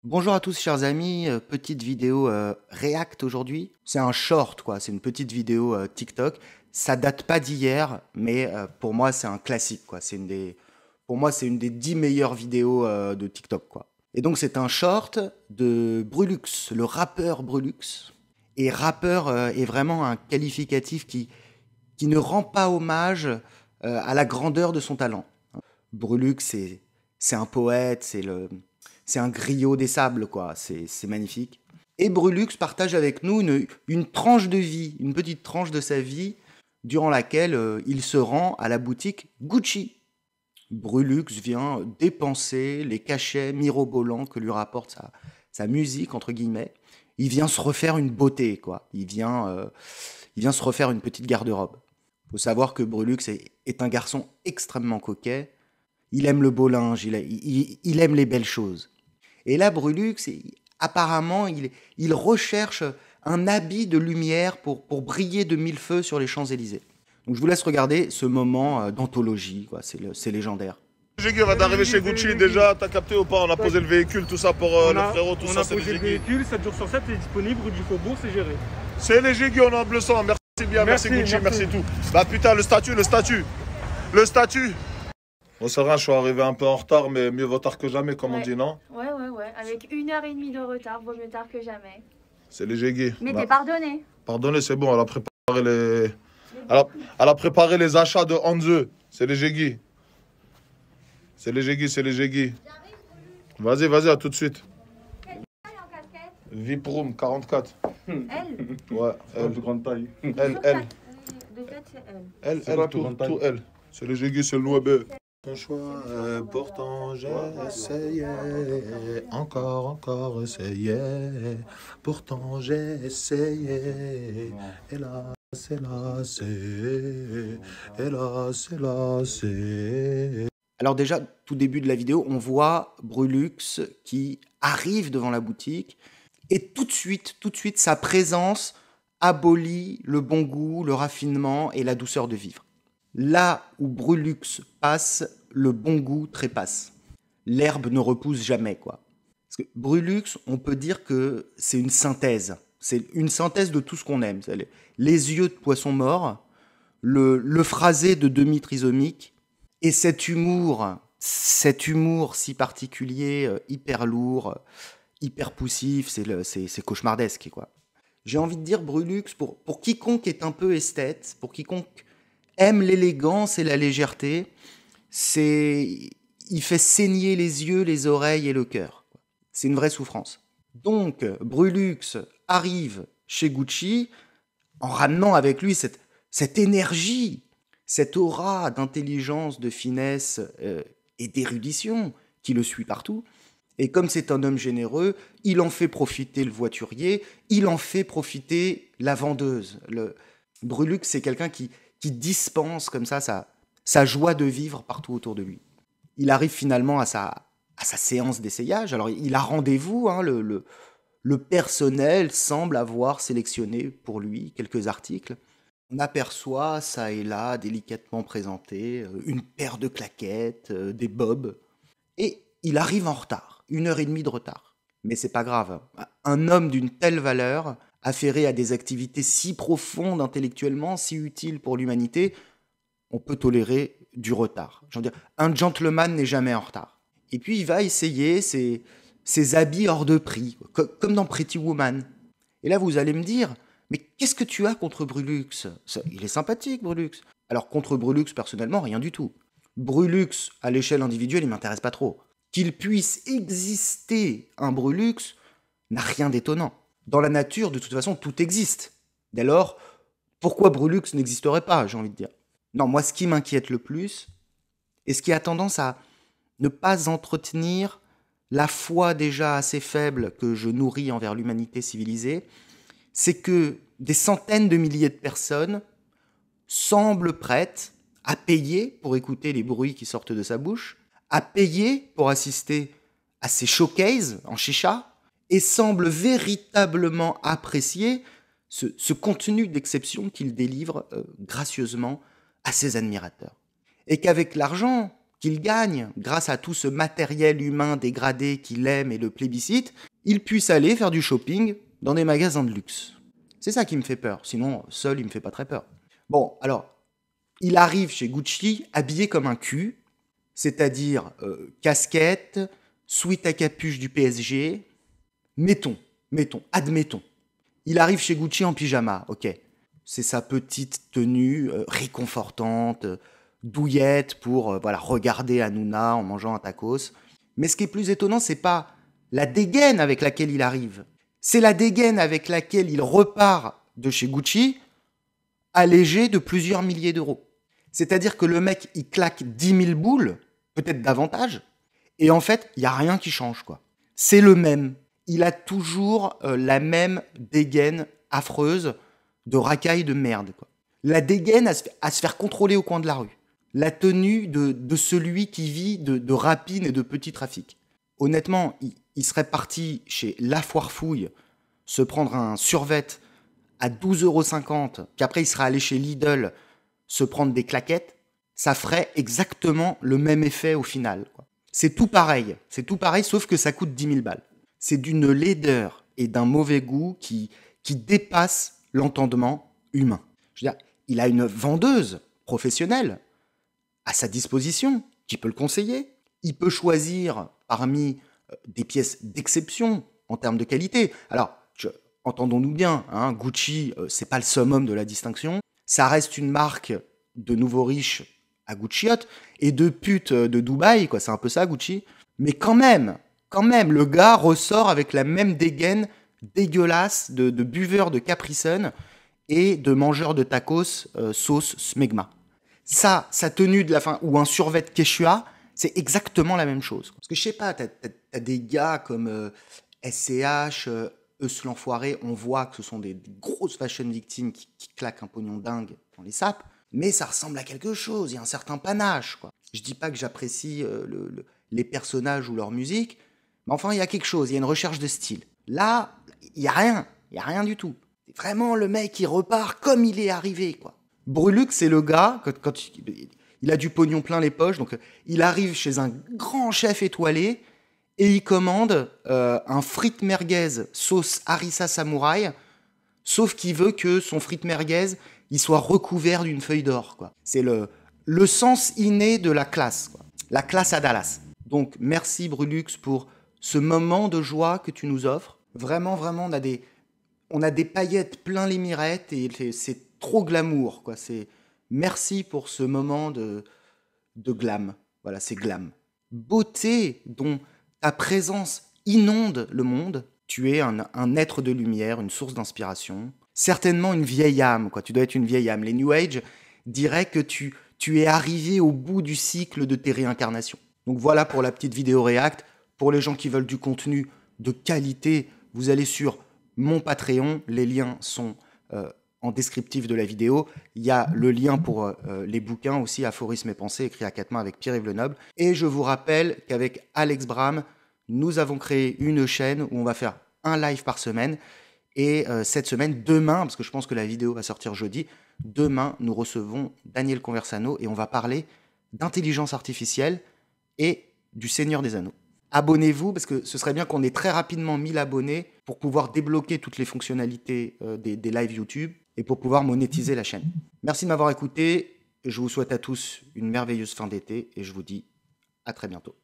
Bonjour à tous chers amis, petite vidéo React aujourd'hui. C'est un short quoi, c'est une petite vidéo TikTok. Ça date pas d'hier, mais pour moi c'est un classique quoi. Pour moi c'est une des 10 meilleures vidéos de TikTok quoi. Et donc c'est un short de Brulux, le rappeur Brulux. Et rappeur est vraiment un qualificatif qui ne rend pas hommage à la grandeur de son talent. Brulux, c'est un poète, c'est un griot des sables, quoi. C'est magnifique. Et Brulux partage avec nous une tranche de vie, une petite tranche de sa vie, durant laquelle il se rend à la boutique Gucci. Brulux vient dépenser les cachets mirobolants que lui rapporte sa musique, entre guillemets. Il vient se refaire une beauté, quoi. Il vient se refaire une petite garde-robe. Il faut savoir que Brulux est un garçon extrêmement coquet. Il aime le beau linge, il aime les belles choses. Et là, Brulux, apparemment, il recherche un habit de lumière pour briller de mille feux sur les Champs-Élysées. Donc je vous laisse regarder ce moment d'anthologie, quoi. C'est légendaire. Jiggy va d'arriver chez Gucci déjà, t'as capté ou pas? On a posé le véhicule, tout ça pour le frérot, tout ça, c'est les On a posé le véhicule, 7 jours sur 7, c'est disponible, rue du Faubourg, c'est géré. C'est les Jiggy, on a en bleu sang, merci bien, merci Gucci, merci tout. Bah putain, le statut. Bon, c'est vrai, je suis arrivé un peu en retard, mais mieux vaut tard que jamais, comme on dit, non? Ouais, avec 1 h 30 de retard, vaut mieux tard que jamais. C'est les Jiggy. Mais t'es pardonné. Pardonnez, c'est bon, elle a préparé les achats de Hanze. C'est les Jiggy. C'est les Jiggy. Vas-y, à tout de suite. Quelle taille en casquette? VIP Room 44. Elle? Ouais, elle. De grande taille. De tête, c'est elle. Elle, tout elle. C'est les Jiggy, c'est le Nouébé. Ton choix, pourtant j'essayais, encore essayé, pourtant j'ai essayé, hélas, hélas. Alors déjà, tout début de la vidéo, on voit Brulux qui arrive devant la boutique et tout de suite, sa présence abolit le bon goût, le raffinement et la douceur de vivre. Là où Brulux passe, le bon goût trépasse. L'herbe ne repousse jamais, quoi. Parce que Brulux, on peut dire que c'est une synthèse. C'est une synthèse de tout ce qu'on aime. Les yeux de poisson mort, le phrasé de demi-trisomique, et cet humour si particulier, hyper lourd, hyper poussif, c'est cauchemardesque, quoi. J'ai envie de dire Brulux, pour quiconque est un peu esthète, pour quiconque aime l'élégance et la légèreté, il fait saigner les yeux, les oreilles et le cœur. C'est une vraie souffrance. Donc, Brulux arrive chez Gucci en ramenant avec lui cette énergie, cette aura d'intelligence, de finesse et d'érudition qui le suit partout. Et comme c'est un homme généreux, il en fait profiter le voiturier, il en fait profiter la vendeuse. Brulux, c'est quelqu'un qui dispense comme ça sa joie de vivre partout autour de lui. Il arrive finalement à sa séance d'essayage. Alors, il a rendez-vous, hein, le personnel semble avoir sélectionné pour lui quelques articles. On aperçoit, ça et là, délicatement présenté, une paire de claquettes, des bobs. Et il arrive en retard, 1 h 30 de retard. Mais c'est pas grave. Un homme d'une telle valeur, affairé à des activités si profondes intellectuellement, si utiles pour l'humanité, on peut tolérer du retard. Je veux dire, un gentleman n'est jamais en retard. Et puis il va essayer ses habits hors de prix, comme dans Pretty Woman. Et là vous allez me dire, mais qu'est-ce que tu as contre Brulux? Il est sympathique, Brulux. Alors contre Brulux, personnellement, rien du tout. Brulux, à l'échelle individuelle, il m'intéresse pas trop. Qu'il puisse exister un Brulux n'a rien d'étonnant. Dans la nature, de toute façon, tout existe. Dès lors, pourquoi Brulux n'existerait pas, j'ai envie de dire. Non, moi, ce qui m'inquiète le plus, et ce qui a tendance à ne pas entretenir la foi déjà assez faible que je nourris envers l'humanité civilisée, c'est que des centaines de milliers de personnes semblent prêtes à payer pour écouter les bruits qui sortent de sa bouche, à payer pour assister à ses showcases en chicha, et semblent véritablement apprécier ce contenu d'exception qu'il délivre gracieusement à ses admirateurs. Et qu'avec l'argent qu'il gagne grâce à tout ce matériel humain dégradé qu'il aime et le plébiscite, il puisse aller faire du shopping dans des magasins de luxe. C'est ça qui me fait peur, sinon seul il me fait pas très peur. Bon, alors, il arrive chez Gucci habillé comme un cul, c'est-à-dire casquette, sweat à capuche du PSG, admettons. Il arrive chez Gucci en pyjama, ok. C'est sa petite tenue réconfortante, douillette pour voilà, regarder Hanouna en mangeant un tacos. Mais ce qui est plus étonnant, c'est pas la dégaine avec laquelle il arrive. C'est la dégaine avec laquelle il repart de chez Gucci, allégé de plusieurs milliers d'euros. C'est-à-dire que le mec, il claque 10 000 boules, peut-être davantage, et en fait, il n'y a rien qui change, quoi. C'est le même. Il a toujours la même dégaine affreuse de racaille de merde, quoi. La dégaine à se faire contrôler au coin de la rue. La tenue de celui qui vit de rapines et de petits trafics. Honnêtement, il serait parti chez La Foire-Fouille se prendre un survêt à 12,50 €, qu'après il serait allé chez Lidl se prendre des claquettes, ça ferait exactement le même effet au final, quoi. C'est tout pareil, sauf que ça coûte 10 000 balles. C'est d'une laideur et d'un mauvais goût qui dépasse l'entendement humain. Je veux dire, il a une vendeuse professionnelle à sa disposition qui peut le conseiller. Il peut choisir parmi des pièces d'exception en termes de qualité. Alors, entendons-nous bien, hein, Gucci, c'est pas le summum de la distinction. Ça reste une marque de nouveaux riches à Gucciot et de putes de Dubaï, quoi. C'est un peu ça, Gucci. Mais quand même, le gars ressort avec la même dégaine dégueulasse de buveur de Capri Sun et de mangeur de tacos sauce smegma. Ça, sa tenue de la fin, ou un survêt Quechua, c'est exactement la même chose. Parce que je sais pas, t'as des gars comme SCH, l'enfoiré, on voit que ce sont des grosses fashion victimes qui claquent un pognon dingue dans les sapes, mais ça ressemble à quelque chose, il y a un certain panache, quoi. Je dis pas que j'apprécie les personnages ou leur musique, mais enfin, il y a quelque chose, il y a une recherche de style. Là, il y a rien du tout. C'est vraiment le mec qui repart comme il est arrivé, quoi. Brulux, c'est le gars, quand il a du pognon plein les poches, donc il arrive chez un grand chef étoilé et il commande un frite merguez sauce harissa samouraï, sauf qu'il veut que son frite merguez il soit recouvert d'une feuille d'or, quoi. C'est le sens inné de la classe, quoi. La classe à Dallas. Donc merci Brulux pour ce moment de joie que tu nous offres. Vraiment, on a des paillettes plein les mirettes et c'est trop glamour, quoi. Merci pour ce moment de glam. Voilà, c'est glam. Beauté dont ta présence inonde le monde. Tu es un être de lumière, une source d'inspiration. Certainement une vieille âme, quoi. Tu dois être une vieille âme. Les New Age diraient que tu es arrivé au bout du cycle de tes réincarnations. Donc voilà pour la petite vidéo React. Pour les gens qui veulent du contenu de qualité, vous allez sur mon Patreon. Les liens sont en descriptif de la vidéo. Il y a le lien pour les bouquins aussi, Aphorismes et pensées, écrit à quatre mains avec Pierre-Yves Lenoble. Et je vous rappelle qu'avec Alex Bram, nous avons créé une chaîne où on va faire un live par semaine. Et cette semaine, demain, parce que je pense que la vidéo va sortir jeudi, demain, nous recevons Daniel Conversano et on va parler d'intelligence artificielle et du Seigneur des Anneaux. Abonnez-vous, parce que ce serait bien qu'on ait très rapidement 1000 abonnés pour pouvoir débloquer toutes les fonctionnalités des lives YouTube et pour pouvoir monétiser la chaîne. Merci de m'avoir écouté. Je vous souhaite à tous une merveilleuse fin d'été et je vous dis à très bientôt.